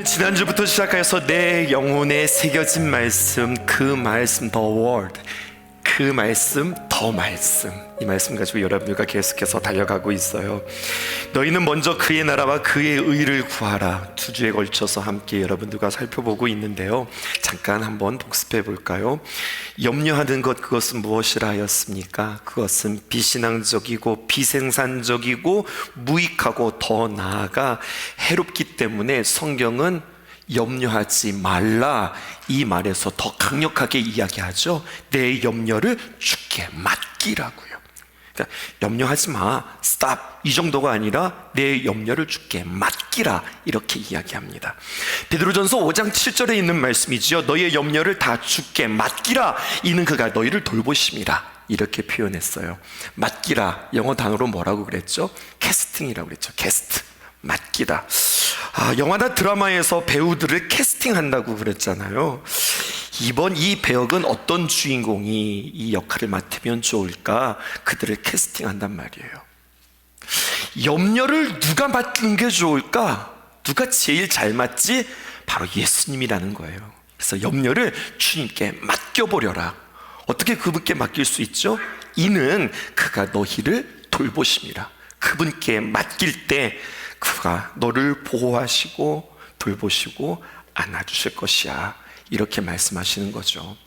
지난주부터 시작해서 내 영혼에 새겨진 말씀, 그 말씀 the word, 그 말씀 더 말씀, 이 말씀 가지고 여러분들과 계속해서 달려가고 있어요. 너희는 먼저 그의 나라와 그의 의를 구하라. 2주에 걸쳐서 함께 여러분들과 살펴보고 있는데요, 잠깐 한번 복습해 볼까요? 염려하는 것, 그것은 무엇이라 하였습니까? 그것은 비신앙적이고 비생산적이고 무익하고 더 나아가 해롭기 때문에 성경은 염려하지 말라, 이 말에서 더 강력하게 이야기하죠. 내 염려를 주께 맡기라고요. 그러니까 염려하지 마, stop, 이 정도가 아니라 내 염려를 주께 맡기라, 이렇게 이야기합니다. 베드로전서 5장 7절에 있는 말씀이지요. 너희의 염려를 다 주께 맡기라, 이는 그가 너희를 돌보심이라, 이렇게 표현했어요. 맡기라, 영어 단어로 뭐라고 그랬죠? 캐스팅이라고 그랬죠. 캐스트, 맡기다. 영화나 드라마에서 배우들을 캐스팅한다고 그랬잖아요. 이번 이 배역은 어떤 주인공이 이 역할을 맡으면 좋을까? 그들을 캐스팅한단 말이에요. 염려를 누가 맡는 게 좋을까? 누가 제일 잘 맡지? 바로 예수님이라는 거예요. 그래서 염려를 주님께 맡겨보려라. 어떻게 그분께 맡길 수 있죠? 이는 그가 너희를 돌보심이라. 그분께 맡길 때 그가 너를 보호하시고 돌보시고 안아주실 것이야, 이렇게 말씀하시는 거죠.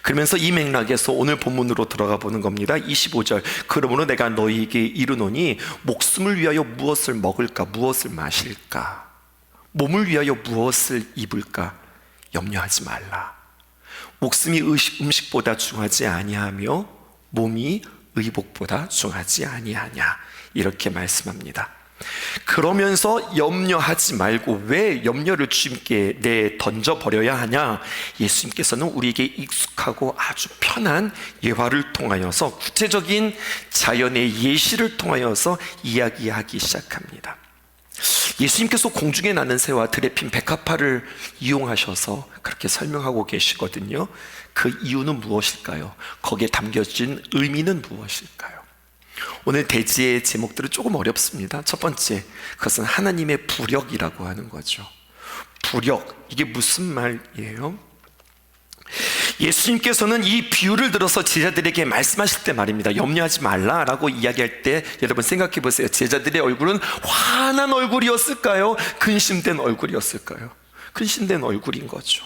그러면서 이 맥락에서 오늘 본문으로 들어가 보는 겁니다. 25절, 그러므로 내가 너희에게 이르노니 목숨을 위하여 무엇을 먹을까, 무엇을 마실까, 몸을 위하여 무엇을 입을까 염려하지 말라. 목숨이 음식보다 중하지 아니하며 몸이 의복보다 중하지 아니하냐, 이렇게 말씀합니다. 그러면서 염려하지 말고, 왜 염려를 주님께 던져버려야 하냐? 예수님께서는 우리에게 익숙하고 아주 편한 예화를 통하여서, 구체적인 자연의 예시를 통하여서 이야기하기 시작합니다. 예수님께서 공중에 나는 새와 들에 핀 백합화를 이용하셔서 그렇게 설명하고 계시거든요. 그 이유는 무엇일까요? 거기에 담겨진 의미는 무엇일까요? 오늘 대지의 제목들은 조금 어렵습니다. 첫 번째, 그것은 하나님의 부력이라고 하는 거죠. 부력, 이게 무슨 말이에요? 예수님께서는 이 비유를 들어서 제자들에게 말씀하실 때 말입니다, 염려하지 말라라고 이야기할 때 여러분 생각해 보세요. 제자들의 얼굴은 환한 얼굴이었을까요? 근심된 얼굴이었을까요? 근심된 얼굴인 거죠.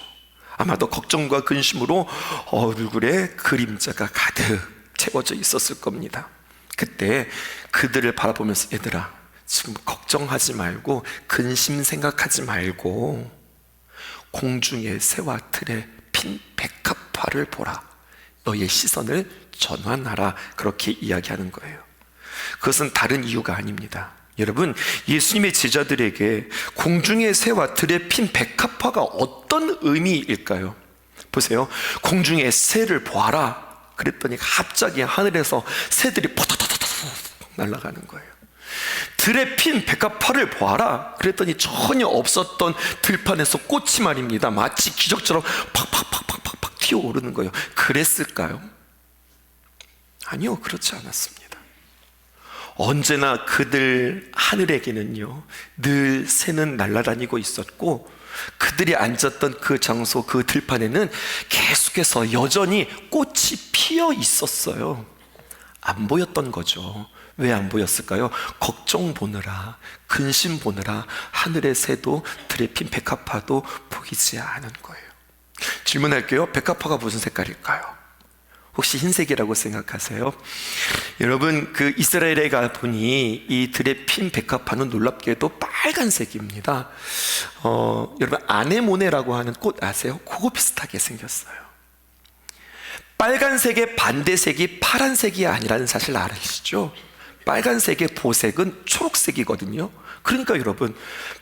아마도 걱정과 근심으로 얼굴에 그림자가 가득 채워져 있었을 겁니다. 그때 그들을 바라보면서, 얘들아, 지금 걱정하지 말고 근심 생각하지 말고 공중의 새와 틀에 핀 백합화를 보라. 너의 시선을 전환하라. 그렇게 이야기하는 거예요. 그것은 다른 이유가 아닙니다. 여러분, 예수님의 제자들에게 공중의 새와 들에 핀 백합화가 어떤 의미일까요? 보세요. 공중의 새를 보아라 그랬더니 갑자기 하늘에서 새들이 포토토토토 날아가는 거예요. 들에 핀 백합화를 보아라 그랬더니 전혀 없었던 들판에서 꽃이 말입니다, 마치 기적처럼 팍팍팍팍팍 튀어오르는 거예요. 그랬을까요? 아니요, 그렇지 않았습니다. 언제나 그들 하늘에게는요, 늘 새는 날아다니고 있었고, 그들이 앉았던 그 장소, 그 들판에는 계속해서 여전히 꽃이 피어 있었어요. 안 보였던 거죠. 왜 안 보였을까요? 걱정 보느라, 근심 보느라 하늘의 새도 들에 핀 백합화도 보이지 않은 거예요. 질문할게요. 백합화가 무슨 색깔일까요? 혹시 흰색이라고 생각하세요? 여러분, 그 이스라엘에 가보니 이 들에 핀 백합화는 놀랍게도 빨간색입니다. 여러분, 아네모네라고 하는 꽃 아세요? 그거 비슷하게 생겼어요. 빨간색의 반대색이 파란색이 아니라는 사실 아시죠? 빨간색의 보색은 초록색이거든요. 그러니까 여러분,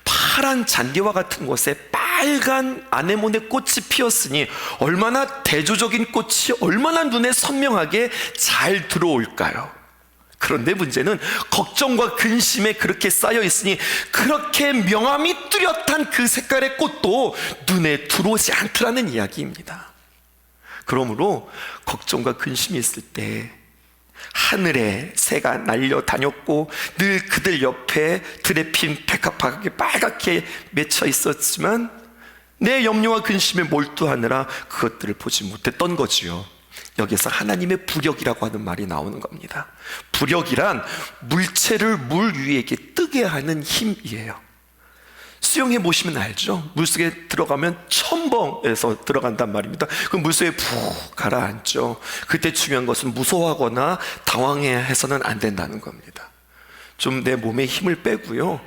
파란 잔디와 같은 곳에 빨간 아네모네 꽃이 피었으니 얼마나 대조적인 꽃이 얼마나 눈에 선명하게 잘 들어올까요? 그런데 문제는 걱정과 근심에 그렇게 쌓여 있으니 그렇게 명암이 뚜렷한 그 색깔의 꽃도 눈에 들어오지 않더라는 이야기입니다. 그러므로 걱정과 근심이 있을 때 하늘에 새가 날려다녔고 늘 그들 옆에 들에 핀 백합화가 빨갛게 맺혀 있었지만 내 염려와 근심에 몰두하느라 그것들을 보지 못했던 거지요. 여기서 하나님의 부력이라고 하는 말이 나오는 겁니다. 부력이란 물체를 물 위에 뜨게 하는 힘이에요. 수영해 보시면 알죠? 물속에 들어가면 첨벙해서 들어간단 말입니다. 그 물속에 푹 가라앉죠. 그때 중요한 것은 무서워하거나 당황해서는 안 된다는 겁니다. 좀 내 몸에 힘을 빼고요,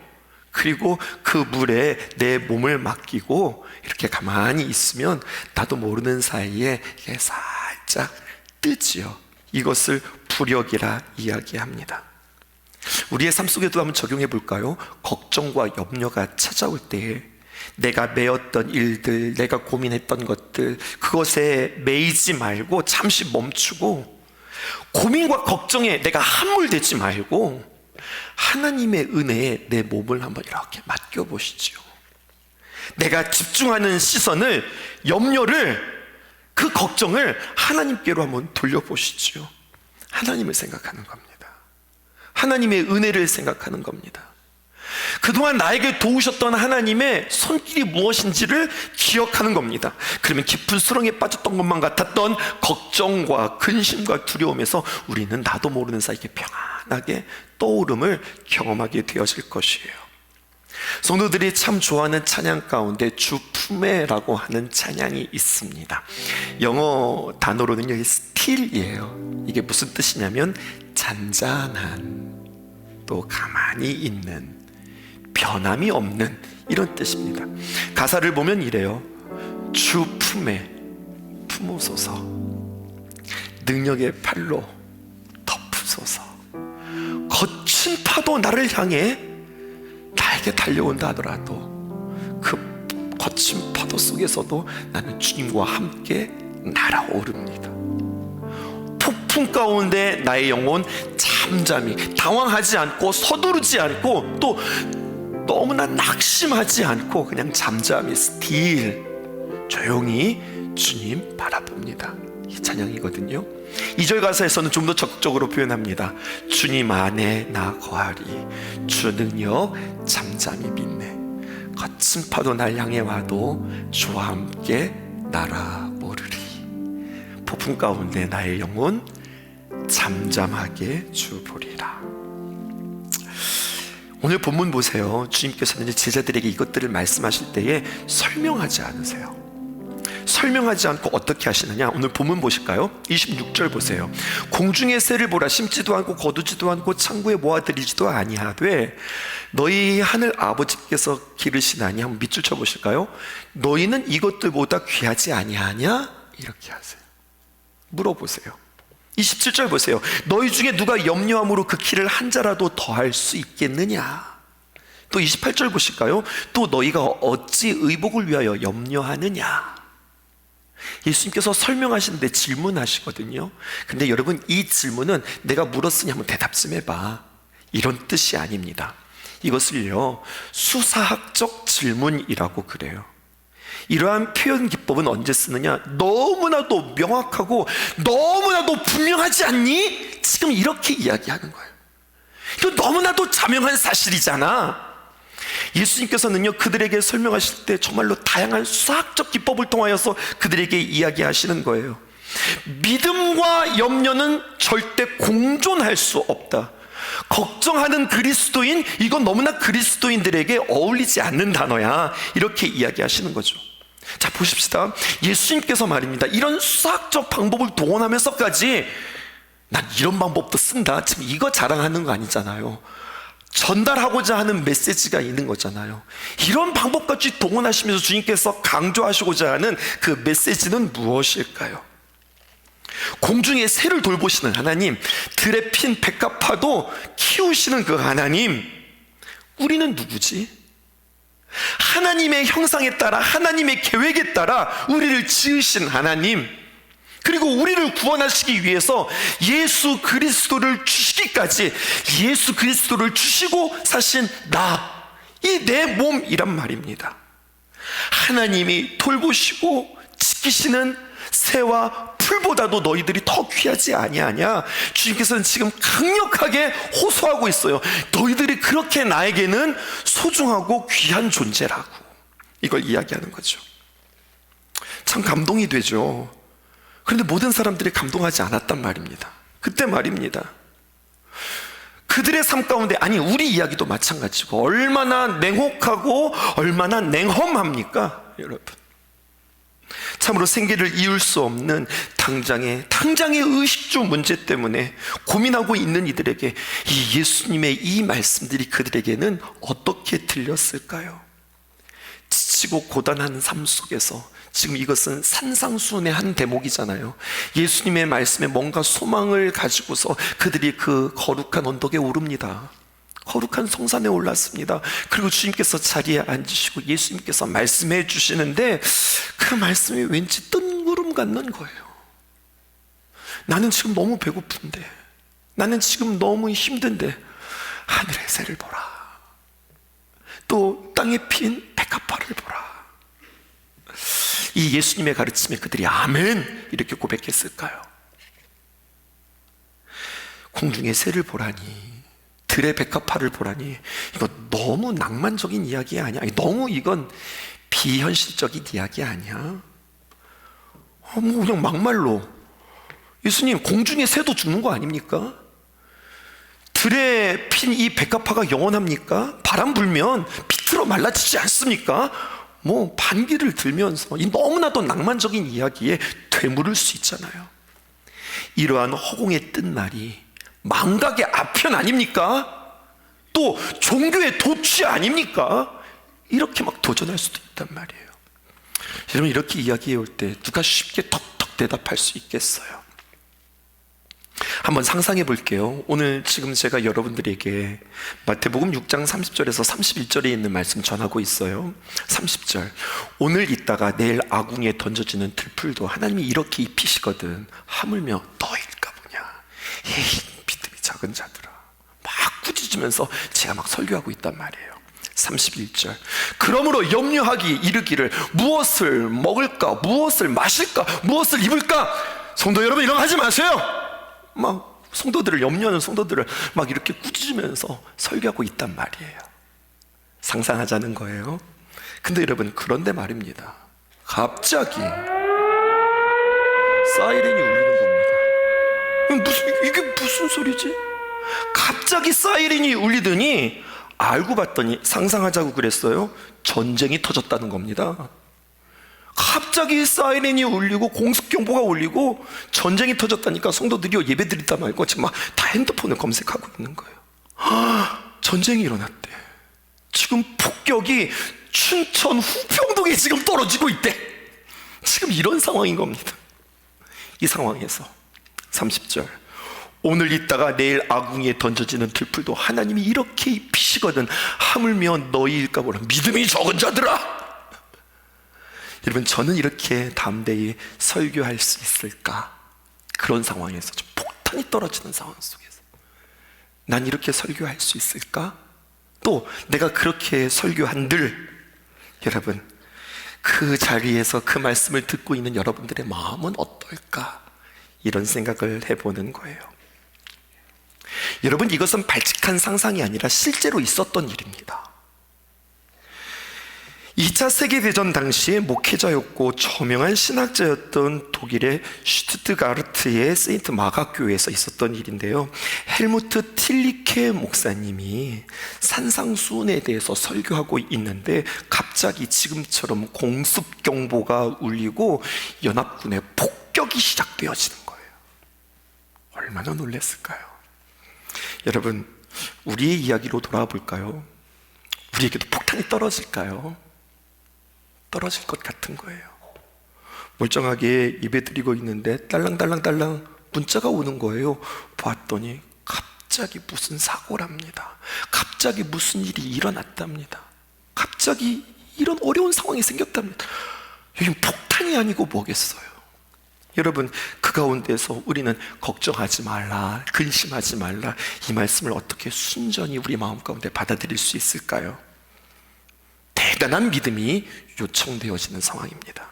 그리고 그 물에 내 몸을 맡기고 이렇게 가만히 있으면 나도 모르는 사이에 이게 살짝 뜨지요. 이것을 부력이라 이야기합니다. 우리의 삶 속에도 한번 적용해 볼까요? 걱정과 염려가 찾아올 때에 내가 메었던 일들, 내가 고민했던 것들, 그것에 매이지 말고 잠시 멈추고 고민과 걱정에 내가 함몰되지 말고 하나님의 은혜에 내 몸을 한번 이렇게 맡겨보시죠. 내가 집중하는 시선을, 염려를, 그 걱정을 하나님께로 한번 돌려보시죠. 하나님을 생각하는 겁니다. 하나님의 은혜를 생각하는 겁니다. 그동안 나에게 도우셨던 하나님의 손길이 무엇인지를 기억하는 겁니다. 그러면 깊은 수렁에 빠졌던 것만 같았던 걱정과 근심과 두려움에서 우리는 나도 모르는 사이에 평안하게 떠오름을 경험하게 되어질 것이에요. 성도들이 참 좋아하는 찬양 가운데 주 품에라고 하는 찬양이 있습니다. 영어 단어로는요, still이에요. 이게 무슨 뜻이냐면 잔잔한, 또 가만히 있는, 변함이 없는, 이런 뜻입니다. 가사를 보면 이래요. 주 품에 품으소서, 능력의 팔로 덮으소서. 거친 파도 나를 향해 나에게 달려온다 하더라도 그 거친 파도 속에서도 나는 주님과 함께 날아오릅니다. 폭풍 가운데 나의 영혼 잠잠히, 당황하지 않고 서두르지 않고 또 너무나 낙심하지 않고 그냥 잠잠히 still, 조용히 주님 바라봅니다. 이 찬양이거든요. 2절 가사에서는 좀 더 적극적으로 표현합니다. 주님 안에 나 거하리, 주 능력 잠잠히 믿네. 거친 파도 날 향해 와도 주와 함께 날아오르리. 폭풍 가운데 나의 영혼 잠잠하게 주 보리라. 오늘 본문 보세요. 주님께서는 제자들에게 이것들을 말씀하실 때에 설명하지 않으세요. 설명하지 않고 어떻게 하시느냐? 오늘 본문 보실까요? 26절 보세요. 공중의 새를 보라, 심지도 않고 거두지도 않고 창고에 모아들이지도 아니하되 너희 하늘 아버지께서 기르시나니. 한번 밑줄 쳐보실까요? 너희는 이것들보다 귀하지 아니하냐? 이렇게 하세요. 물어보세요. 27절 보세요. 너희 중에 누가 염려함으로 그 키를 한 자라도 더할 수 있겠느냐? 또 28절 보실까요? 또 너희가 어찌 의복을 위하여 염려하느냐? 예수님께서 설명하시는데 질문하시거든요. 근데 여러분, 이 질문은 내가 물었으니 한번 대답 좀 해봐, 이런 뜻이 아닙니다. 이것을요, 수사학적 질문이라고 그래요. 이러한 표현 기법은 언제 쓰느냐? 너무나도 명확하고 너무나도 분명하지 않니? 지금 이렇게 이야기하는 거예요. 이거 너무나도 자명한 사실이잖아. 예수님께서는요, 그들에게 설명하실 때 정말로 다양한 수학적 기법을 통하여서 그들에게 이야기하시는 거예요. 믿음과 염려는 절대 공존할 수 없다. 걱정하는 그리스도인, 이건 너무나 그리스도인들에게 어울리지 않는 단어야. 이렇게 이야기하시는 거죠. 자, 보십시다. 예수님께서 말입니다, 이런 수학적 방법을 동원하면서까지 난 이런 방법도 쓴다, 지금 이거 자랑하는 거 아니잖아요. 전달하고자 하는 메시지가 있는 거잖아요. 이런 방법까지 동원하시면서 주님께서 강조하시고자 하는 그 메시지는 무엇일까요? 공중의 새를 돌보시는 하나님, 들에 핀 백합화도 키우시는 그 하나님, 우리는 누구지? 하나님의 형상에 따라, 하나님의 계획에 따라 우리를 지으신 하나님, 그리고 우리를 구원하시기 위해서 예수 그리스도를 주시기까지, 예수 그리스도를 주시고 사신 나, 이 내 몸이란 말입니다. 하나님이 돌보시고 지키시는 새와 풀보다도 너희들이 더 귀하지 아니하냐. 주님께서는 지금 강력하게 호소하고 있어요. 너희들이 그렇게 나에게는 소중하고 귀한 존재라고, 이걸 이야기하는 거죠. 참 감동이 되죠. 그런데 모든 사람들이 감동하지 않았단 말입니다. 그때 말입니다, 그들의 삶 가운데, 아니 우리 이야기도 마찬가지고, 얼마나 냉혹하고 얼마나 냉험합니까 여러분. 참으로 생계를 이을 수 없는 당장의 의식주 문제 때문에 고민하고 있는 이들에게 이 예수님의 이 말씀들이 그들에게는 어떻게 들렸을까요? 지치고 고단한 삶 속에서 지금 이것은 산상수훈의 한 대목이잖아요. 예수님의 말씀에 뭔가 소망을 가지고서 그들이 그 거룩한 언덕에 오릅니다. 거룩한 성산에 올랐습니다. 그리고 주님께서 자리에 앉으시고 예수님께서 말씀해 주시는데 그 말씀이 왠지 뜬구름 같는 거예요. 나는 지금 너무 배고픈데, 나는 지금 너무 힘든데 하늘의 새를 보라, 또 땅에 핀 백합화를 보라. 이 예수님의 가르침에 그들이 아멘 이렇게 고백했을까요? 공중의 새를 보라니, 들의 백합화를 보라니, 이거 너무 낭만적인 이야기 아니야? 너무 이건 비현실적인 이야기 아니야? 뭐 그냥 막말로, 예수님 공중의 새도 죽는 거 아닙니까? 들에 핀 이 백합화가 영원합니까? 바람 불면 비틀어 말라지지 않습니까? 뭐 반기를 들면서 이 너무나도 낭만적인 이야기에 되물을 수 있잖아요. 이러한 허공에 뜬 말이 망각의 아편 아닙니까? 또 종교의 도취 아닙니까? 이렇게 막 도전할 수도 있단 말이에요. 여러분, 이렇게 이야기해 올 때 누가 쉽게 턱턱 대답할 수 있겠어요? 한번 상상해 볼게요. 오늘 지금 제가 여러분들에게 마태복음 6장 30절에서 31절에 있는 말씀 전하고 있어요. 30절, 오늘 있다가 내일 아궁이에 던져지는 들풀도 하나님이 이렇게 입히시거든 하물며 너일까 보냐, 에이 믿음이 작은 자들아, 막 꾸짖으면서 제가 막 설교하고 있단 말이에요. 31절, 그러므로 염려하기 이르기를 무엇을 먹을까, 무엇을 마실까, 무엇을 입을까. 성도 여러분, 이런 거 하지 마세요. 막 성도들을, 염려하는 성도들을 막 이렇게 꾸짖으면서 설교하고 있단 말이에요. 상상하자는 거예요. 근데 여러분, 그런데 말입니다, 갑자기 사이렌이 울리는 겁니다. 이게 무슨 소리지? 갑자기 사이렌이 울리더니 알고 봤더니, 상상하자고 그랬어요, 전쟁이 터졌다는 겁니다. 갑자기 사이렌이 울리고 공습경보가 울리고 전쟁이 터졌다니까 성도들이 예배 드리다 말고 지금 막 다 핸드폰을 검색하고 있는 거예요. 전쟁이 일어났대. 지금 폭격이 춘천 후평동에 지금 떨어지고 있대. 지금 이런 상황인 겁니다. 이 상황에서 30절, 오늘 있다가 내일 아궁이에 던져지는 들풀도 하나님이 이렇게 입히시거든 하물며 너희일까 보라, 믿음이 적은 자들아. 여러분, 저는 이렇게 담대히 설교할 수 있을까? 그런 상황에서, 좀 폭탄이 떨어지는 상황 속에서 난 이렇게 설교할 수 있을까? 또 내가 그렇게 설교한들, 여러분, 그 자리에서 그 말씀을 듣고 있는 여러분들의 마음은 어떨까? 이런 생각을 해보는 거예요. 여러분, 이것은 발칙한 상상이 아니라 실제로 있었던 일입니다. 2차 세계대전 당시에 목회자였고 저명한 신학자였던 독일의 슈투트가르트의 세인트 마가교회에서 있었던 일인데요, 헬무트 틸리케 목사님이 산상수훈에 대해서 설교하고 있는데 갑자기 지금처럼 공습경보가 울리고 연합군의 폭격이 시작되어지는 거예요. 얼마나 놀랐을까요? 여러분, 우리의 이야기로 돌아와 볼까요? 우리에게도 폭탄이 떨어질까요? 떨어질 것 같은 거예요. 멀쩡하게 예배드리고 있는데 딸랑딸랑딸랑 문자가 오는 거예요. 봤더니 갑자기 무슨 사고랍니다. 갑자기 무슨 일이 일어났답니다. 갑자기 이런 어려운 상황이 생겼답니다. 여긴 폭탄이 아니고 뭐겠어요? 여러분, 그 가운데서 우리는 걱정하지 말라, 근심하지 말라, 이 말씀을 어떻게 순전히 우리 마음 가운데 받아들일 수 있을까요? 대단한 믿음이 요청되어지는 상황입니다.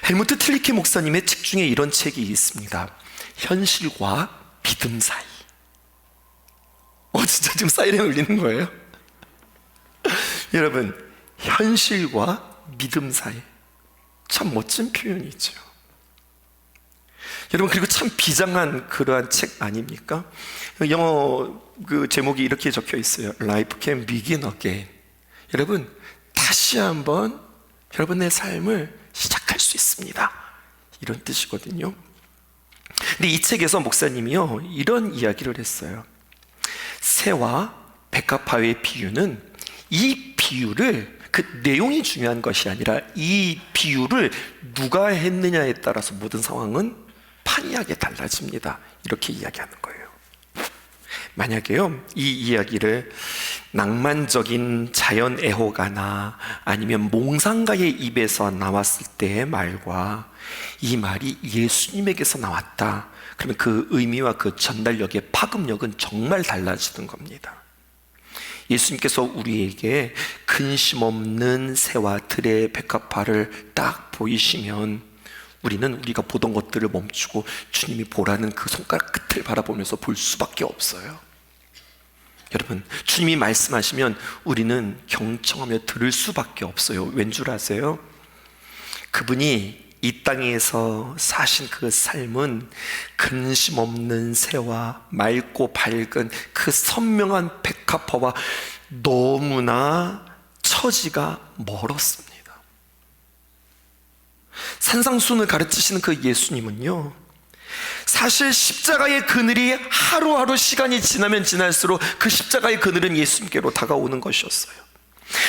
헬무트 틀리케 목사님의 책 중에 이런 책이 있습니다. 현실과 믿음 사이. 진짜 지금 사이렌 울리는 거예요? 여러분, 현실과 믿음 사이. 참 멋진 표현이죠. 여러분, 그리고 참 비장한 그러한 책 아닙니까? 영어 그 제목이 이렇게 적혀 있어요. Life can begin again. 여러분, 다시 한번 여러분의 삶을 시작할 수 있습니다. 이런 뜻이거든요. 근데 이 책에서 목사님이요, 이런 이야기를 했어요. 새와 백합화의 비유는, 이 비유를, 그 내용이 중요한 것이 아니라 이 비유를 누가 했느냐에 따라서 모든 상황은 판이하게 달라집니다. 이렇게 이야기하는 거예요. 만약에요, 이 이야기를 낭만적인 자연 애호가나 아니면 몽상가의 입에서 나왔을 때의 말과 이 말이 예수님에게서 나왔다, 그러면 그 의미와 그 전달력의 파급력은 정말 달라지는 겁니다. 예수님께서 우리에게 근심 없는 새와 들의 백합화를 딱 보이시면 우리는 우리가 보던 것들을 멈추고 주님이 보라는 그 손가락 끝을 바라보면서 볼 수밖에 없어요. 여러분, 주님이 말씀하시면 우리는 경청하며 들을 수밖에 없어요. 왠 줄 아세요? 그분이 이 땅에서 사신 그 삶은 근심 없는 새와 맑고 밝은 그 선명한 백합화와 너무나 처지가 멀었습니다. 산상수훈을 가르치시는 그 예수님은요, 사실 십자가의 그늘이 하루하루 시간이 지나면 지날수록 그 십자가의 그늘은 예수님께로 다가오는 것이었어요.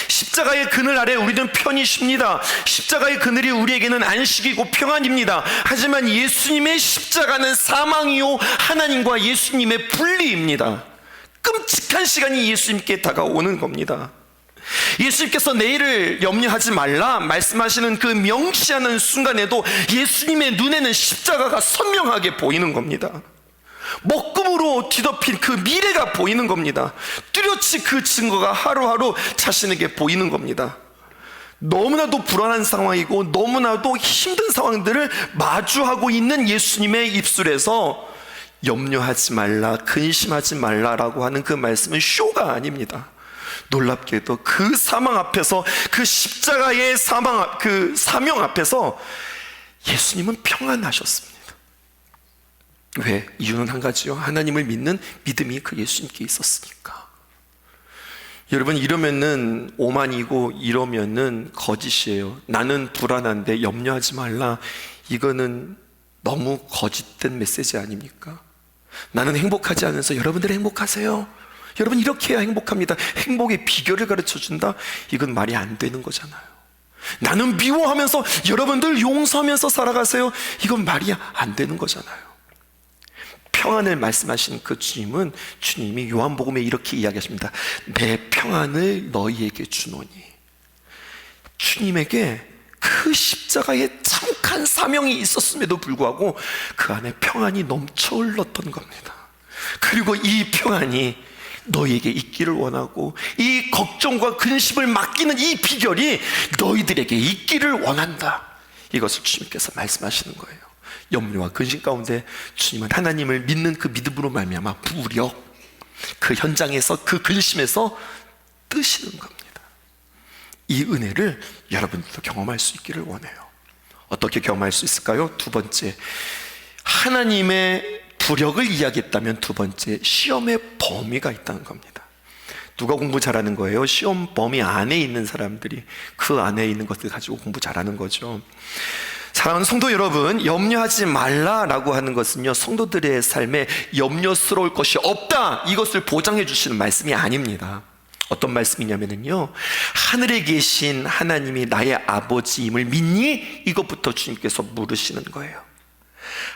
십자가의 그늘 아래 우리는 편히 쉽니다. 십자가의 그늘이 우리에게는 안식이고 평안입니다. 하지만 예수님의 십자가는 사망이요 하나님과 예수님의 분리입니다. 끔찍한 시간이 예수님께 다가오는 겁니다. 예수님께서 내일을 염려하지 말라 말씀하시는 그 명시하는 순간에도 예수님의 눈에는 십자가가 선명하게 보이는 겁니다. 먹금으로 뒤덮인 그 미래가 보이는 겁니다. 뚜렷이 그 증거가 하루하루 자신에게 보이는 겁니다. 너무나도 불안한 상황이고 너무나도 힘든 상황들을 마주하고 있는 예수님의 입술에서 염려하지 말라, 근심하지 말라라고 하는 그 말씀은 쇼가 아닙니다. 놀랍게도 그 사망 앞에서, 그 십자가의 그 사명 앞에서 예수님은 평안하셨습니다. 왜? 이유는 한 가지요. 하나님을 믿는 믿음이 그 예수님께 있었으니까. 여러분, 이러면은 오만이고 이러면은 거짓이에요. 나는 불안한데 염려하지 말라, 이거는 너무 거짓된 메시지 아닙니까? 나는 행복하지 않아서 여러분들 행복하세요, 여러분 이렇게 해야 행복합니다, 행복의 비결을 가르쳐준다, 이건 말이 안 되는 거잖아요. 나는 미워하면서 여러분들 용서하면서 살아가세요, 이건 말이 안 되는 거잖아요. 평안을 말씀하신 그 주님은, 주님이 요한복음에 이렇게 이야기하십니다. 내 평안을 너희에게 주노니. 주님에게 그 십자가에 참혹한 사명이 있었음에도 불구하고 그 안에 평안이 넘쳐 흘렀던 겁니다. 그리고 이 평안이 너희에게 있기를 원하고, 이 걱정과 근심을 맡기는 이 비결이 너희들에게 있기를 원한다, 이것을 주님께서 말씀하시는 거예요. 염려와 근심 가운데 주님은 하나님을 믿는 그 믿음으로 말미암아 부으려 그 현장에서, 그 근심에서 뜨시는 겁니다. 이 은혜를 여러분들도 경험할 수 있기를 원해요. 어떻게 경험할 수 있을까요? 두 번째, 하나님의 부력을 이야기했다면 두 번째, 시험의 범위가 있다는 겁니다. 누가 공부 잘하는 거예요? 시험 범위 안에 있는 사람들이 그 안에 있는 것들 가지고 공부 잘하는 거죠. 사랑하는 성도 여러분, 염려하지 말라라고 하는 것은요, 성도들의 삶에 염려스러울 것이 없다, 이것을 보장해 주시는 말씀이 아닙니다. 어떤 말씀이냐면요, 하늘에 계신 하나님이 나의 아버지임을 믿니? 이것부터 주님께서 물으시는 거예요.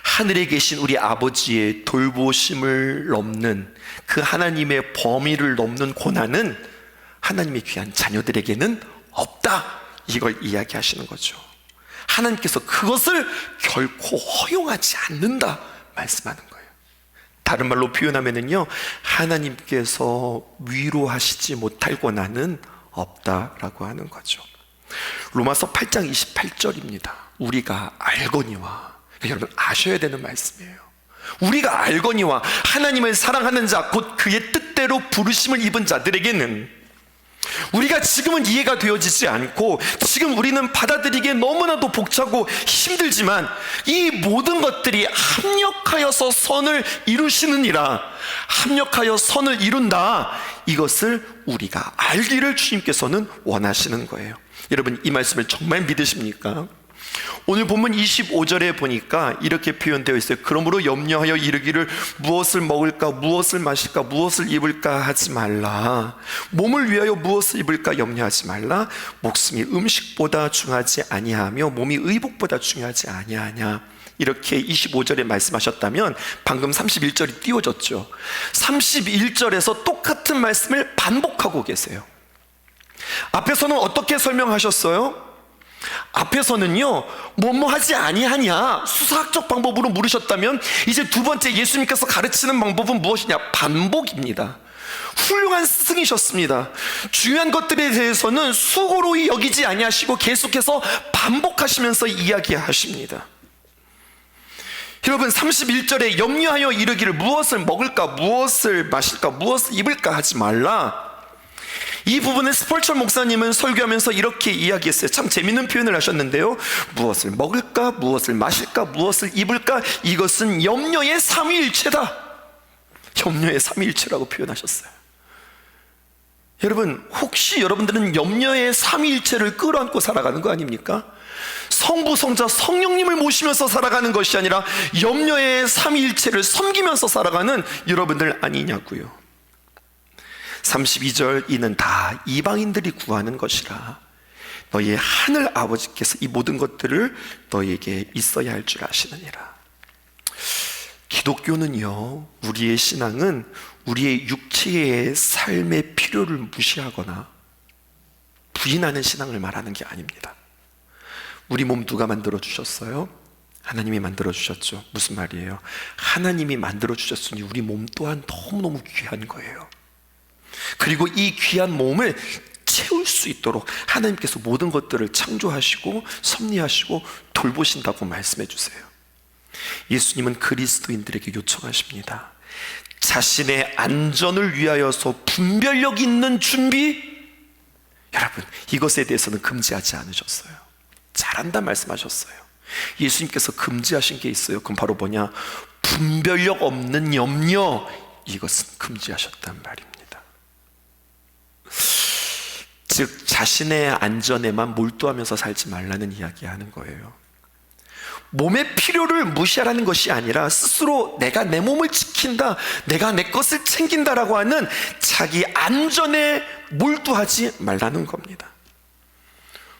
하늘에 계신 우리 아버지의 돌보심을 넘는, 그 하나님의 범위를 넘는 고난은 하나님의 귀한 자녀들에게는 없다, 이걸 이야기하시는 거죠. 하나님께서 그것을 결코 허용하지 않는다 말씀하는 거예요. 다른 말로 표현하면요, 하나님께서 위로하시지 못할 고난은 없다라고 하는 거죠. 로마서 8장 28절입니다. 우리가 알거니와, 여러분 아셔야 되는 말씀이에요. 우리가 알거니와 하나님을 사랑하는 자 곧 그의 뜻대로 부르심을 입은 자들에게는, 우리가 지금은 이해가 되어지지 않고 지금 우리는 받아들이기에 너무나도 벅차고 힘들지만 이 모든 것들이 합력하여서 선을 이루시느니라, 합력하여 선을 이룬다, 이것을 우리가 알기를 주님께서는 원하시는 거예요. 여러분 이 말씀을 정말 믿으십니까? 오늘 본문 25절에 보니까 이렇게 표현되어 있어요. 그러므로 염려하여 이르기를 무엇을 먹을까, 무엇을 마실까, 무엇을 입을까 하지 말라. 몸을 위하여 무엇을 입을까 염려하지 말라. 목숨이 음식보다 중하지 아니하며 몸이 의복보다 중요하지 아니하냐. 이렇게 25절에 말씀하셨다면 방금 31절이 띄워졌죠. 31절에서 똑같은 말씀을 반복하고 계세요. 앞에서는 어떻게 설명하셨어요? 앞에서는요, 뭐뭐 하지 아니하냐, 수사학적 방법으로 물으셨다면 이제 두 번째 예수님께서 가르치는 방법은 무엇이냐? 반복입니다. 훌륭한 스승이셨습니다. 중요한 것들에 대해서는 수고로이 여기지 아니하시고 계속해서 반복하시면서 이야기하십니다. 여러분 31절에 염려하여 이르기를 무엇을 먹을까, 무엇을 마실까, 무엇을 입을까 하지 말라. 이 부분을 스펄전 목사님은 설교하면서 이렇게 이야기했어요. 참 재밌는 표현을 하셨는데요. 무엇을 먹을까, 무엇을 마실까, 무엇을 입을까, 이것은 염려의 삼위일체다. 염려의 삼위일체라고 표현하셨어요. 여러분 혹시 여러분들은 염려의 삼위일체를 끌어안고 살아가는 거 아닙니까? 성부, 성자, 성령님을 모시면서 살아가는 것이 아니라 염려의 삼위일체를 섬기면서 살아가는 여러분들 아니냐고요. 32절, 이는 다 이방인들이 구하는 것이라 너희의 하늘 아버지께서 이 모든 것들을 너희에게 있어야 할 줄 아시느니라. 기독교는요, 우리의 신앙은 우리의 육체의 삶의 필요를 무시하거나 부인하는 신앙을 말하는 게 아닙니다. 우리 몸 누가 만들어 주셨어요? 하나님이 만들어 주셨죠. 무슨 말이에요? 하나님이 만들어 주셨으니 우리 몸 또한 너무너무 귀한 거예요. 그리고 이 귀한 몸을 채울 수 있도록 하나님께서 모든 것들을 창조하시고 섭리하시고 돌보신다고 말씀해 주세요. 예수님은 그리스도인들에게 요청하십니다. 자신의 안전을 위하여서 분별력 있는 준비, 여러분 이것에 대해서는 금지하지 않으셨어요. 잘한다 말씀하셨어요. 예수님께서 금지하신 게 있어요. 그럼 바로 뭐냐? 분별력 없는 염려, 이것은 금지하셨단 말입니다. 즉 자신의 안전에만 몰두하면서 살지 말라는 이야기하는 거예요. 몸의 필요를 무시하라는 것이 아니라 스스로 내가 내 몸을 지킨다, 내가 내 것을 챙긴다라고 하는 자기 안전에 몰두하지 말라는 겁니다.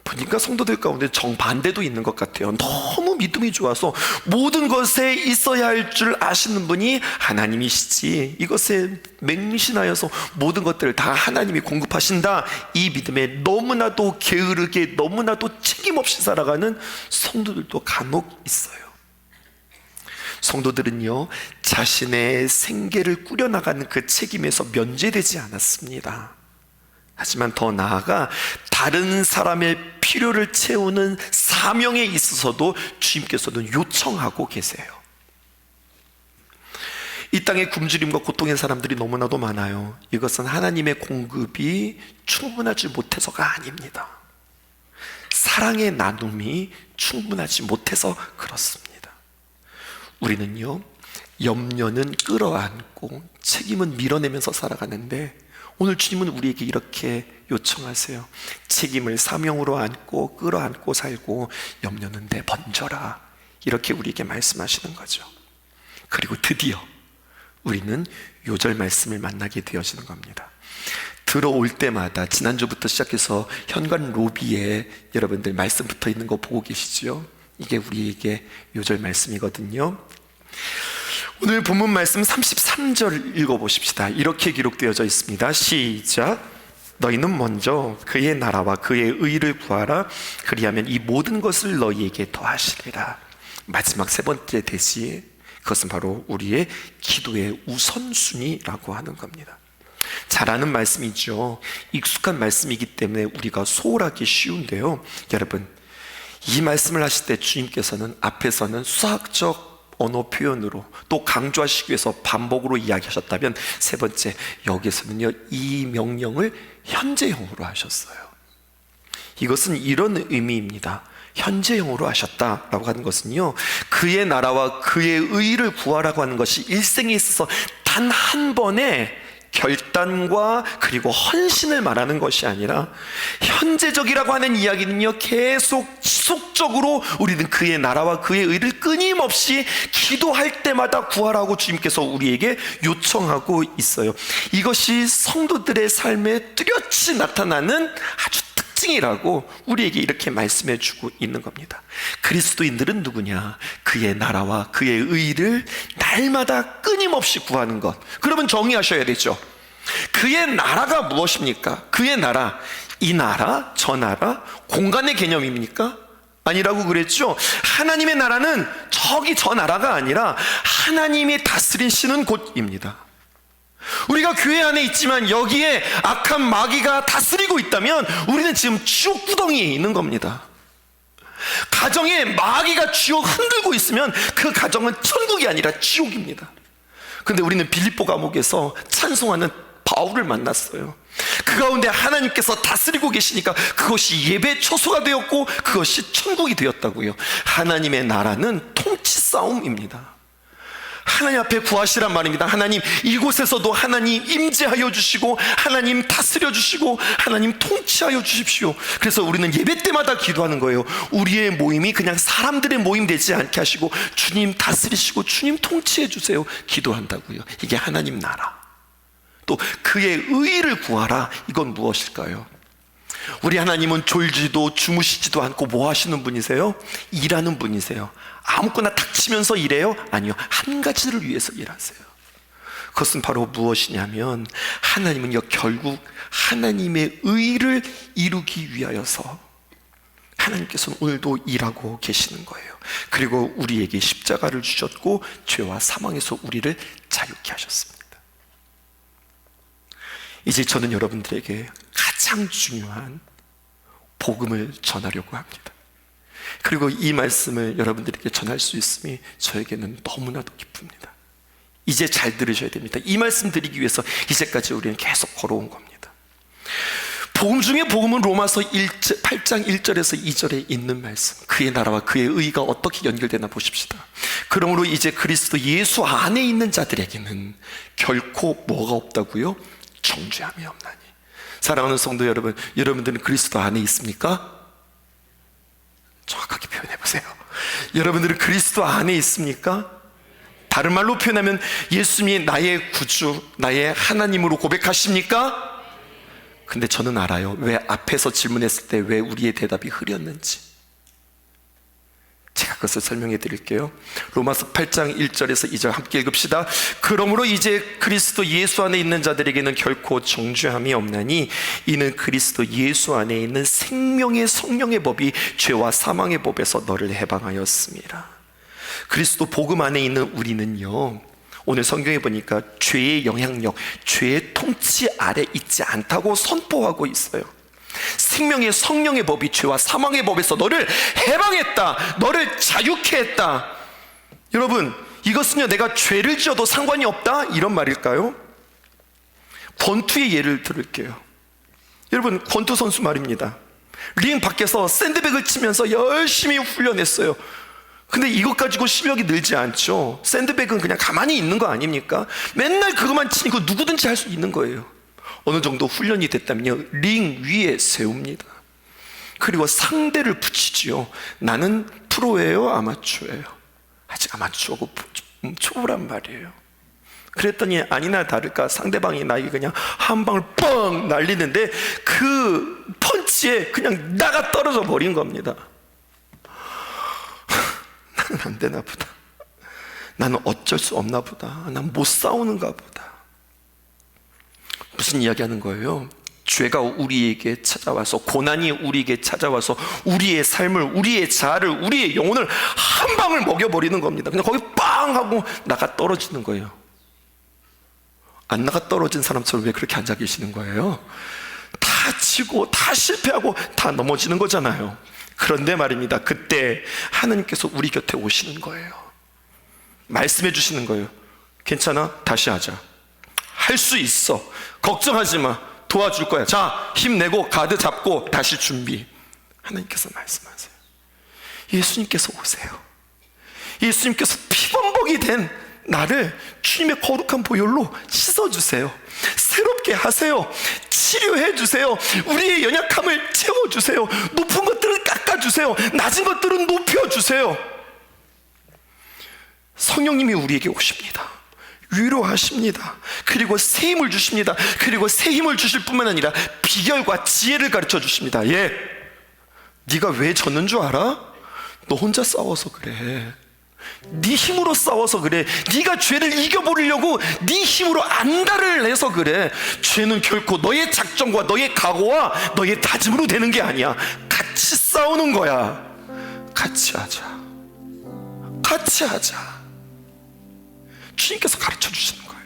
보니까 성도들 가운데 정반대도 있는 것 같아요. 너무 믿음이 좋아서 모든 것에 있어야 할 줄 아시는 분이 하나님이시지, 이것에 맹신하여서 모든 것들을 다 하나님이 공급하신다, 이 믿음에 너무나도 게으르게 너무나도 책임없이 살아가는 성도들도 간혹 있어요. 성도들은요, 자신의 생계를 꾸려나가는 그 책임에서 면제되지 않았습니다. 하지만 더 나아가 다른 사람의 필요를 채우는 사명에 있어서도 주님께서는 요청하고 계세요. 이 땅에 굶주림과 고통의 사람들이 너무나도 많아요. 이것은 하나님의 공급이 충분하지 못해서가 아닙니다. 사랑의 나눔이 충분하지 못해서 그렇습니다. 우리는요, 염려는 끌어안고 책임은 밀어내면서 살아가는데 오늘 주님은 우리에게 이렇게 요청하세요. 책임을 사명으로 안고 끌어안고 살고 염려는 내번져라, 이렇게 우리에게 말씀하시는 거죠. 그리고 드디어 우리는 요절 말씀을 만나게 되어지는 겁니다. 들어올 때마다 지난주부터 시작해서 현관 로비에 여러분들 말씀 붙어 있는 거 보고 계시죠? 이게 우리에게 요절 말씀이거든요. 오늘 본문 말씀 33절 읽어보십시다. 이렇게 기록되어져 있습니다. 시작. 너희는 먼저 그의 나라와 그의 의를 구하라. 그리하면 이 모든 것을 너희에게 더하시리라. 마지막 세 번째 대시, 그것은 바로 우리의 기도의 우선순위라고 하는 겁니다. 잘 아는 말씀이죠. 익숙한 말씀이기 때문에 우리가 소홀하기 쉬운데요, 여러분, 이 말씀을 하실 때 주님께서는 앞에서는 수학적 언어 표현으로 또 강조하시기 위해서 반복으로 이야기하셨다면, 세 번째, 여기에서는요 이 명령을 현재형으로 하셨어요. 이것은 이런 의미입니다. 현재형으로 하셨다라고 하는 것은요, 그의 나라와 그의 의를 구하라고 하는 것이 일생에 있어서 단 한 번의 결단과 그리고 헌신을 말하는 것이 아니라, 현재적이라고 하는 이야기는요 계속 지속적으로 우리는 그의 나라와 그의 의를 끊임없이 기도할 때마다 구하라고 주님께서 우리에게 요청하고 있어요. 이것이 성도들의 삶에 뚜렷이 나타나는 아주 특징이라고 우리에게 이렇게 말씀해 주고 있는 겁니다. 그리스도인들은 누구냐? 그의 나라와 그의 의를 날마다 끊임없이 구하는 것. 그러면 정의하셔야 되죠. 그의 나라가 무엇입니까? 그의 나라, 이 나라, 저 나라, 공간의 개념입니까? 아니라고 그랬죠. 하나님의 나라는 저기 저 나라가 아니라 하나님이 다스리시는 곳입니다. 우리가 교회 안에 있지만 여기에 악한 마귀가 다스리고 있다면 우리는 지금 지옥 구덩이에 있는 겁니다. 가정에 마귀가 쥐어 흔들고 있으면 그 가정은 천국이 아니라 지옥입니다. 그런데 우리는 빌립보 감옥에서 찬송하는 바울을 만났어요. 그 가운데 하나님께서 다스리고 계시니까 그것이 예배 처소가 되었고 그것이 천국이 되었다고요. 하나님의 나라는 통치 싸움입니다. 하나님 앞에 구하시란 말입니다. 하나님, 이곳에서도 하나님 임재하여 주시고 하나님 다스려 주시고 하나님 통치하여 주십시오. 그래서 우리는 예배 때마다 기도하는 거예요. 우리의 모임이 그냥 사람들의 모임 되지 않게 하시고 주님 다스리시고 주님 통치해 주세요. 기도한다고요. 이게 하나님 나라. 또 그의 의를 구하라. 이건 무엇일까요? 우리 하나님은 졸지도 주무시지도 않고 뭐 하시는 분이세요? 일하는 분이세요. 아무거나 닥치면서 일해요? 아니요, 한 가지를 위해서 일하세요. 그것은 바로 무엇이냐면, 하나님은요 결국 하나님의 의를 이루기 위하여서 하나님께서는 오늘도 일하고 계시는 거예요. 그리고 우리에게 십자가를 주셨고 죄와 사망에서 우리를 자유케 하셨습니다. 이제 저는 여러분들에게 가장 중요한 복음을 전하려고 합니다. 그리고 이 말씀을 여러분들에게 전할 수 있음이 저에게는 너무나도 기쁩니다. 이제 잘 들으셔야 됩니다. 이 말씀 드리기 위해서 이제까지 우리는 계속 걸어온 겁니다. 복음 중에 복음은 로마서 8장 1절에서 2절에 있는 말씀, 그의 나라와 그의 의가 어떻게 연결되나 보십시다. 그러므로 이제 그리스도 예수 안에 있는 자들에게는 결코 뭐가 없다고요? 정죄함이 없나니. 사랑하는 성도 여러분, 여러분들은 그리스도 안에 있습니까? 정확하게 표현해 보세요. 여러분들은 그리스도 안에 있습니까? 다른 말로 표현하면 예수님이 나의 구주, 나의 하나님으로 고백하십니까? 근데 저는 알아요. 왜 앞에서 질문했을 때 왜 우리의 대답이 흐렸는지. 제가 그것을 설명해 드릴게요. 로마서 8장 1절에서 2절 함께 읽읍시다. 그러므로 이제 그리스도 예수 안에 있는 자들에게는 결코 정죄함이 없나니 이는 그리스도 예수 안에 있는 생명의 성령의 법이 죄와 사망의 법에서 너를 해방하였습니다. 그리스도 복음 안에 있는 우리는요, 오늘 성경에 보니까 죄의 영향력, 죄의 통치 아래 있지 않다고 선포하고 있어요. 생명의 성령의 법이 죄와 사망의 법에서 너를 해방했다, 너를 자유케 했다. 여러분, 이것은요 내가 죄를 지어도 상관이 없다 이런 말일까요? 권투의 예를 들을게요. 여러분, 권투 선수 말입니다. 링 밖에서 샌드백을 치면서 열심히 훈련했어요. 근데 이것 가지고 실력이 늘지 않죠. 샌드백은 그냥 가만히 있는 거 아닙니까? 맨날 그것만 치니까 누구든지 할 수 있는 거예요. 어느 정도 훈련이 됐다면요, 링 위에 세웁니다. 그리고 상대를 붙이지요. 나는 프로예요, 아마추어예요? 아직 아마추어고 초보란 말이에요. 그랬더니 아니나 다를까 상대방이 나에게 그냥 한 방을 뻥 날리는데 그 펀치에 그냥 나가 떨어져 버린 겁니다. 나는 안 되나 보다. 나는 어쩔 수 없나 보다. 난 못 싸우는가 보다. 무슨 이야기 하는 거예요? 죄가 우리에게 찾아와서, 고난이 우리에게 찾아와서 우리의 삶을, 우리의 자아를, 우리의 영혼을 한 방을 먹여버리는 겁니다. 그냥 거기 빵 하고 나가 떨어지는 거예요. 안 나가 떨어진 사람처럼 왜 그렇게 앉아 계시는 거예요? 다 지고 다 실패하고 다 넘어지는 거잖아요. 그런데 말입니다, 그때 하나님께서 우리 곁에 오시는 거예요. 말씀해 주시는 거예요. 괜찮아, 다시 하자. 할 수 있어. 걱정하지 마. 도와줄 거야. 자, 힘내고 가드 잡고 다시 준비. 하나님께서 말씀하세요. 예수님께서 오세요. 예수님께서 피범벅이 된 나를 주님의 거룩한 보혈로 씻어주세요. 새롭게 하세요. 치료해 주세요. 우리의 연약함을 채워주세요. 높은 것들은 깎아주세요. 낮은 것들은 높여주세요. 성령님이 우리에게 오십니다. 위로하십니다. 그리고 새 힘을 주십니다. 그리고 새 힘을 주실 뿐만 아니라 비결과 지혜를 가르쳐 주십니다. 예, 네가 왜 졌는 줄 알아? 너 혼자 싸워서 그래. 네 힘으로 싸워서 그래. 네가 죄를 이겨버리려고 네 힘으로 안달을 내서 그래. 죄는 결코 너의 작정과 너의 각오와 너의 다짐으로 되는 게 아니야. 같이 싸우는 거야. 같이 하자. 같이 하자. 주님께서 가르쳐 주시는 거예요.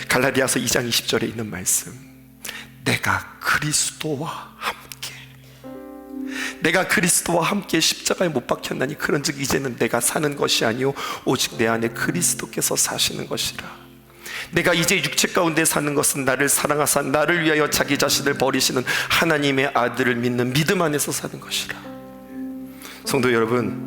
갈라디아서 2장 20절에 있는 말씀, 내가 그리스도와 함께 십자가에 못 박혔나니 그런즉 이제는 내가 사는 것이 아니요 오직 내 안에 그리스도께서 사시는 것이라. 내가 이제 육체 가운데 사는 것은 나를 사랑하사 나를 위하여 자기 자신을 버리시는 하나님의 아들을 믿는 믿음 안에서 사는 것이라. 성도 여러분,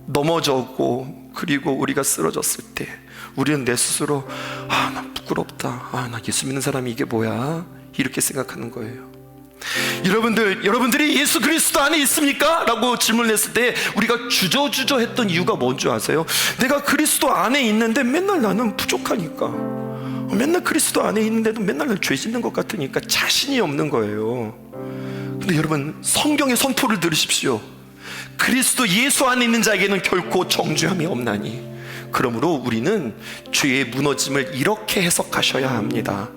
넘어졌고 그리고 우리가 쓰러졌을 때 우리는 내 스스로 나 부끄럽다, 나 예수 믿는 사람이 이게 뭐야, 이렇게 생각하는 거예요. 여러분들이 예수 그리스도 안에 있습니까? 라고 질문했을 때 우리가 주저주저 했던 이유가 뭔지 아세요? 내가 그리스도 안에 있는데 맨날 나는 부족하니까, 맨날 그리스도 안에 있는데도 맨날 난 죄 짓는 것 같으니까 자신이 없는 거예요. 근데 여러분, 성경의 선포를 들으십시오. 그리스도 예수 안에 있는 자에게는 결코 정죄함이 없나니. 그러므로 우리는 죄의 무너짐을 이렇게 해석하셔야 합니다.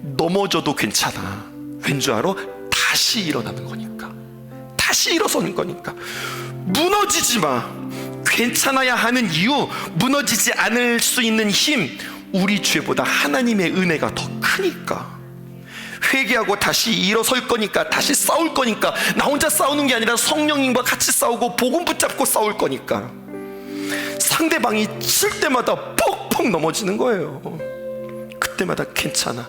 넘어져도 괜찮아. 왠줄 알아? 다시 일어나는 거니까. 다시 일어서는 거니까. 무너지지 마. 괜찮아야 하는 이유, 무너지지 않을 수 있는 힘, 우리 죄보다 하나님의 은혜가 더 크니까. 회개하고 다시 일어설 거니까, 다시 싸울 거니까. 나 혼자 싸우는 게 아니라 성령님과 같이 싸우고 복음 붙잡고 싸울 거니까. 상대방이 칠 때마다 퍽퍽 넘어지는 거예요. 그때마다 괜찮아,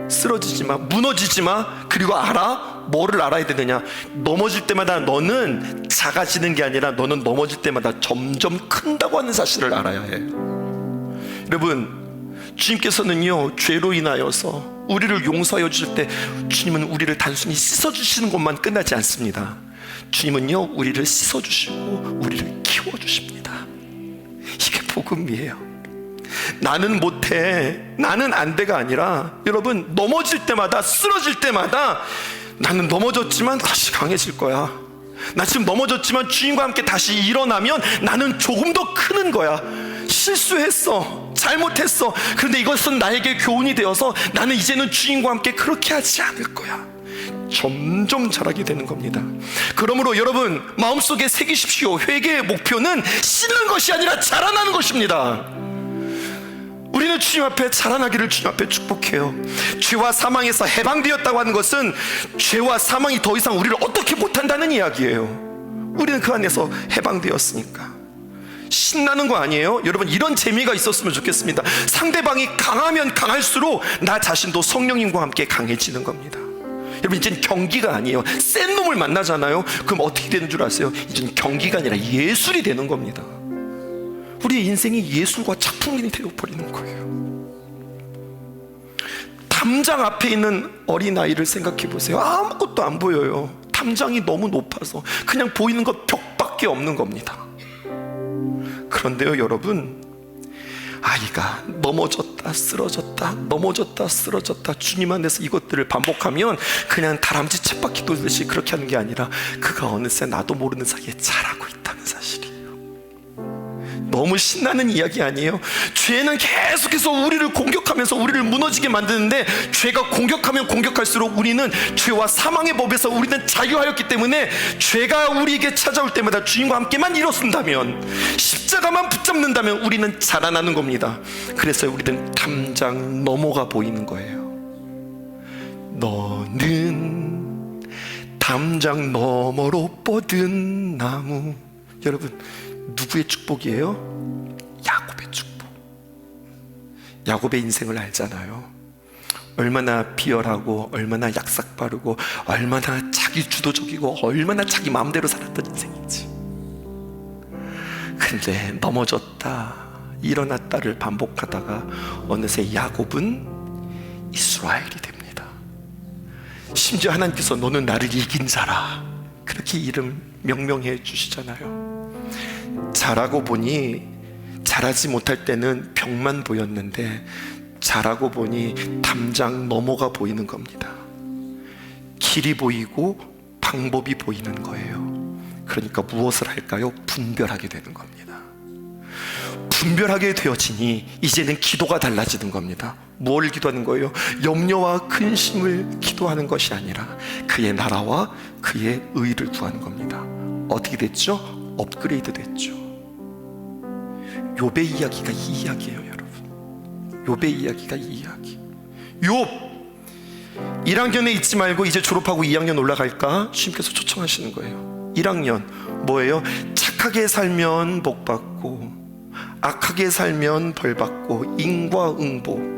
쓰러지지 마, 무너지지 마. 그리고 알아? 뭐를 알아야 되느냐? 넘어질 때마다 너는 작아지는 게 아니라 너는 넘어질 때마다 점점 큰다고 하는 사실을 알아야 해요. 여러분, 주님께서는요, 죄로 인하여서 우리를 용서하여 주실 때 주님은 우리를 단순히 씻어주시는 것만 끝나지 않습니다. 주님은요, 우리를 씻어주시고 우리를 키워주십니다. 이게 복음이에요. 나는 못해, 나는 안 돼가 아니라, 여러분, 넘어질 때마다, 쓰러질 때마다 나는 넘어졌지만 다시 강해질 거야. 나 지금 넘어졌지만 주님과 함께 다시 일어나면 나는 조금 더 크는 거야. 실수했어, 잘못했어. 그런데 이것은 나에게 교훈이 되어서 나는 이제는 주님과 함께 그렇게 하지 않을 거야. 점점 자라게 되는 겁니다. 그러므로 여러분, 마음속에 새기십시오. 회개의 목표는 씻는 것이 아니라 자라나는 것입니다. 우리는 주님 앞에 자라나기를 주님 앞에 축복해요. 죄와 사망에서 해방되었다고 하는 것은 죄와 사망이 더 이상 우리를 어떻게 못한다는 이야기예요. 우리는 그 안에서 해방되었으니까 신나는 거 아니에요? 여러분, 이런 재미가 있었으면 좋겠습니다. 상대방이 강하면 강할수록 나 자신도 성령님과 함께 강해지는 겁니다. 여러분, 이제는 경기가 아니에요. 센 놈을 만나잖아요. 그럼 어떻게 되는 줄 아세요? 이제는 경기가 아니라 예술이 되는 겁니다. 우리의 인생이 예술과 작품이 되어버리는 거예요. 담장 앞에 있는 어린아이를 생각해 보세요. 아무것도 안 보여요. 담장이 너무 높아서 그냥 보이는 것 벽밖에 없는 겁니다. 그런데요, 여러분, 아이가 넘어졌다 쓰러졌다 넘어졌다 쓰러졌다 주님 안에서 이것들을 반복하면 그냥 다람쥐 쳇바퀴 돌듯이 그렇게 하는 게 아니라 그가 어느새 나도 모르는 사이에 자라고 있다는 사실이에요. 너무 신나는 이야기 아니에요? 죄는 계속해서 우리를 공격하면서 우리를 무너지게 만드는데, 죄가 공격하면 공격할수록 우리는 죄와 사망의 법에서 우리는 자유하였기 때문에, 죄가 우리에게 찾아올 때마다 주님과 함께만 일어선다면, 십자가만 붙잡는다면 우리는 자라나는 겁니다. 그래서 우리는 담장 넘어가 보이는 거예요. 너는 담장 너머로 뻗은 나무. 여러분, 누구의 축복이에요? 야곱의 축복. 야곱의 인생을 알잖아요. 얼마나 비열하고, 얼마나 약삭빠르고, 얼마나 자기 주도적이고, 얼마나 자기 마음대로 살았던 인생이지. 근데 넘어졌다 일어났다를 반복하다가 어느새 야곱은 이스라엘이 됩니다. 심지어 하나님께서 너는 나를 이긴 자라, 그렇게 이름 명명해 주시잖아요. 자라고 보니, 자라지 못할 때는 벽만 보였는데 자라고 보니 담장 넘어가 보이는 겁니다. 길이 보이고 방법이 보이는 거예요. 그러니까 무엇을 할까요? 분별하게 되는 겁니다. 분별하게 되어지니 이제는 기도가 달라지는 겁니다. 뭘 기도하는 거예요? 염려와 근심을 기도하는 것이 아니라 그의 나라와 그의 의를 구하는 겁니다. 어떻게 됐죠? 업그레이드 됐죠. 욥의 이야기가 이 이야기예요, 여러분. 욥의 이야기가 이 이야기. 욥 1학년에 있지 말고 이제 졸업하고 2학년 올라갈까? 주님께서 초청하시는 거예요. 1학년 뭐예요? 착하게 살면 복 받고, 악하게 살면 벌 받고, 인과응보.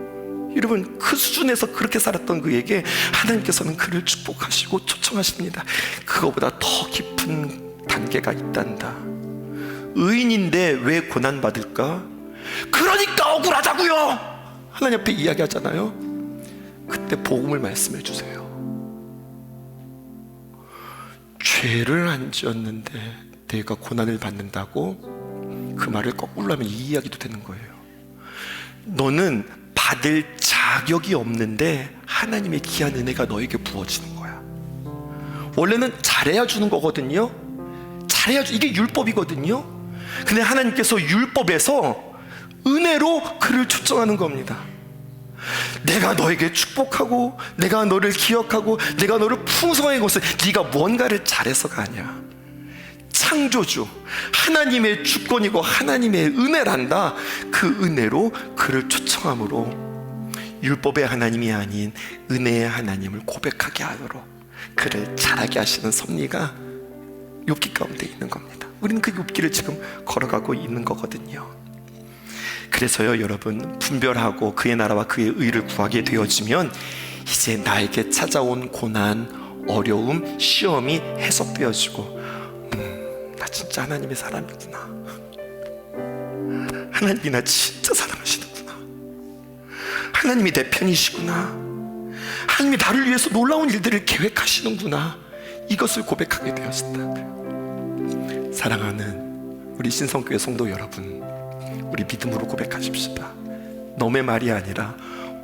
여러분, 그 수준에서 그렇게 살았던 그에게 하나님께서는 그를 축복하시고 초청하십니다. 그거보다 더 깊은 단계가 있단다. 의인인데 왜 고난받을까? 그러니까 억울하다고요. 하나님 앞에 이야기하잖아요. 그때 복음을 말씀해 주세요. 죄를 안 지었는데 내가 고난을 받는다고? 그 말을 거꾸로 하면 이 이야기도 되는 거예요. 너는 받을 자격이 없는데 하나님의 귀한 은혜가 너에게 부어지는 거야. 원래는 잘해야 주는 거거든요. 잘해야 이게 율법이거든요. 근데 하나님께서 율법에서 은혜로 그를 초청하는 겁니다. 내가 너에게 축복하고, 내가 너를 기억하고, 내가 너를 풍성하게 것을, 네가 뭔가를 잘해서가 아니야. 창조주 하나님의 주권이고 하나님의 은혜란다. 그 은혜로 그를 초청함으로 율법의 하나님이 아닌 은혜의 하나님을 고백하게 하도록 그를 자라게 하시는 섭리가 욥기 가운데 있는 겁니다. 우리는 그 욥기를 지금 걸어가고 있는 거거든요. 그래서요, 여러분, 분별하고 그의 나라와 그의 의를 구하게 되어지면 이제 나에게 찾아온 고난, 어려움, 시험이 해석되어지고, 나 진짜 하나님의 사람이구나. 하나님이 나 진짜 사랑하시는구나. 하나님이 내 편이시구나. 하나님이 나를 위해서 놀라운 일들을 계획하시는구나. 이것을 고백하게 되었습니다. 사랑하는 우리 신성교회 성도 여러분, 우리 믿음으로 고백하십시다. 너의 말이 아니라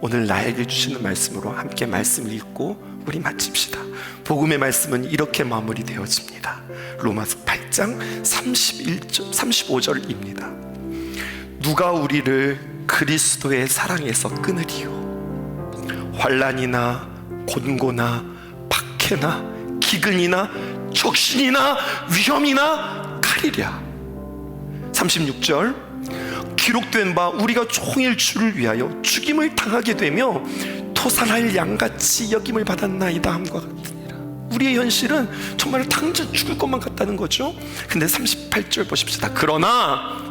오늘 나에게 주시는 말씀으로 함께 말씀을 읽고 우리 마칩시다. 복음의 말씀은 이렇게 마무리되어집니다. 로마서 8장 35절입니다. 누가 우리를 그리스도의 사랑에서 끊으리요? 환난이나 곤고나 박해나 기근이나 적신이나 위험이나 칼이랴. 36절, 기록된 바 우리가 종일 주를 위하여 죽임을 당하게 되며 토살할 양같이 여김을 받았나이다 함과 같으니라. 우리의 현실은 정말 당장 죽을 것만 같다는 거죠. 근데 38절 보십시다. 그러나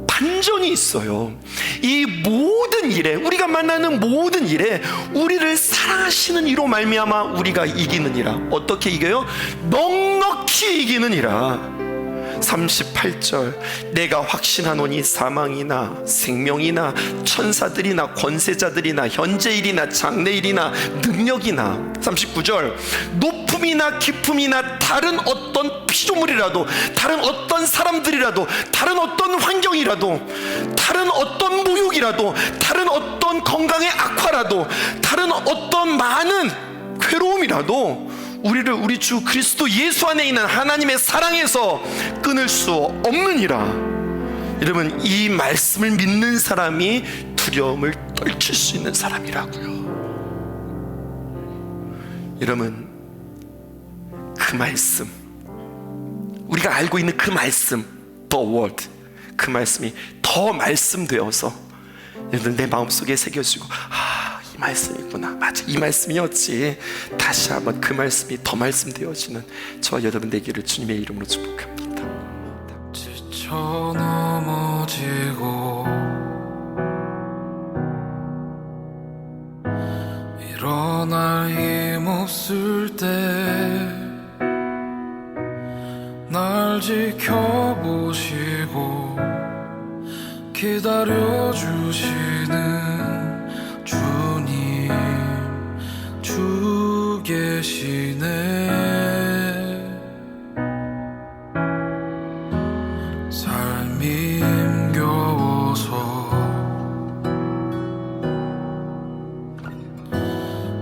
반전이 있어요. 이 모든 일에, 우리가 만나는 모든 일에 우리를 사랑하시는 이로 말미암아 우리가 이기느니라. 어떻게 이겨요? 넉넉히 이기느니라. 38절, 내가 확신하노니 사망이나 생명이나 천사들이나 권세자들이나 현재일이나 장래일이나 능력이나. 39절, 높음이나 깊음이나 다른 어떤 피조물이라도, 다른 어떤 사람들이라도, 다른 어떤 환경이라도, 다른 어떤 모욕이라도, 다른 어떤 건강의 악화라도, 다른 어떤 많은 괴로움이라도 우리를 우리 주 그리스도 예수 안에 있는 하나님의 사랑에서 끊을 수 없느니라. 여러분, 이 말씀을 믿는 사람이 두려움을 떨칠 수 있는 사람이라고요. 여러분, 그 말씀, 우리가 알고 있는 그 말씀, The Word, 그 말씀이 더 말씀되어서 여러분 내 마음속에 새겨지고, 이 말씀이구나, 맞아, 이 말씀이었지, 다시 한번 그 말씀이 더 말씀되어지는 저와 여러분 되기를 주님의 이름으로 축복합니다. 지쳐 넘어지고 일어날 힘 없을 때 날 지켜보시고 기다려주시는 주님, 주 계시네. 삶이 힘겨워서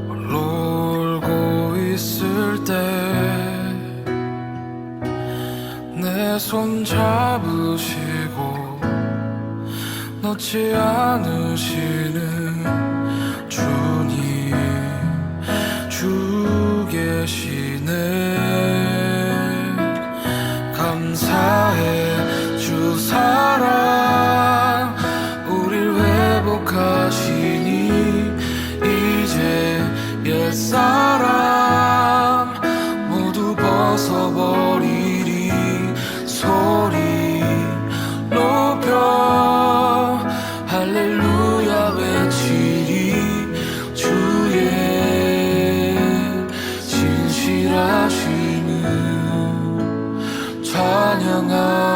홀로 울고 있을 때 내 손 잡으시고 놓지 않으시는 주님, 주 계시네. 감사해 주 사랑 우릴 회복하시니 이제 옛사람 모두 벗어버리리. 소리 높여 할렐루야 외치리. 주의 진실하심을 찬양합니다.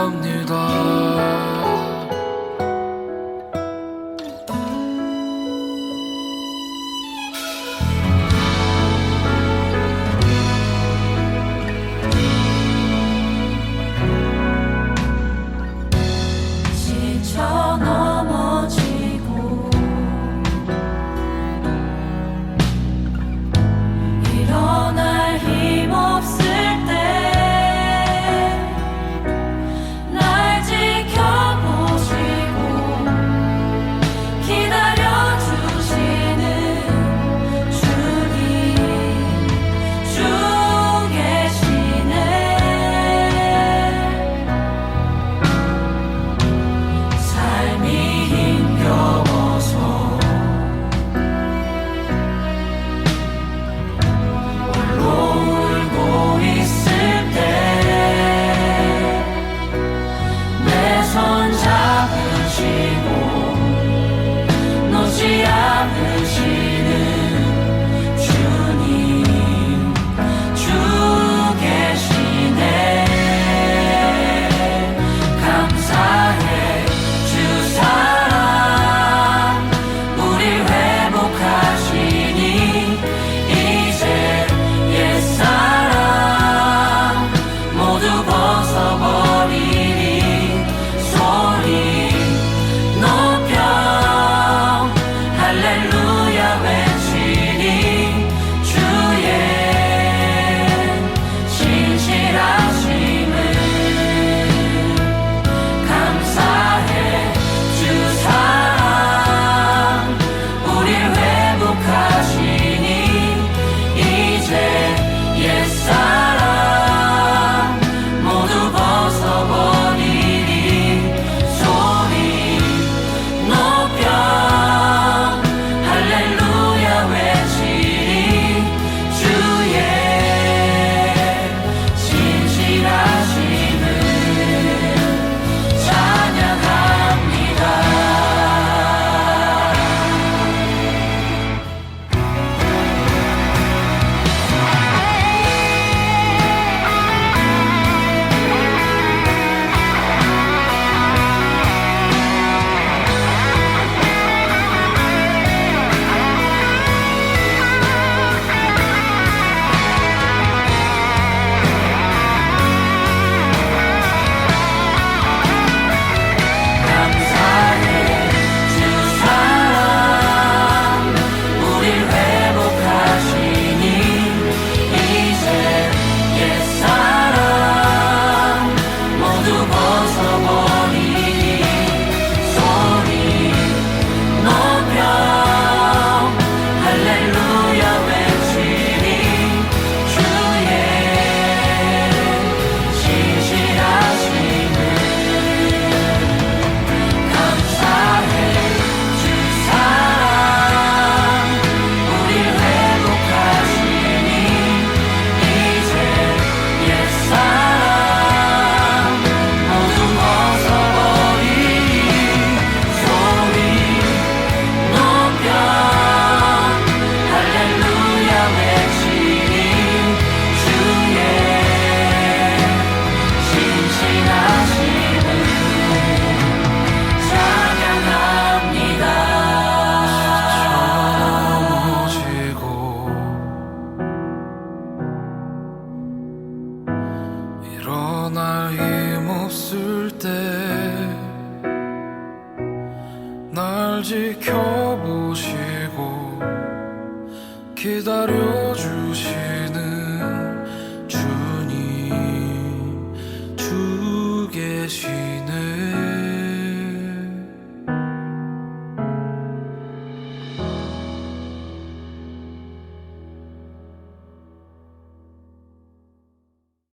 때 날 지켜보시고 기다려주시는 주님 주 계신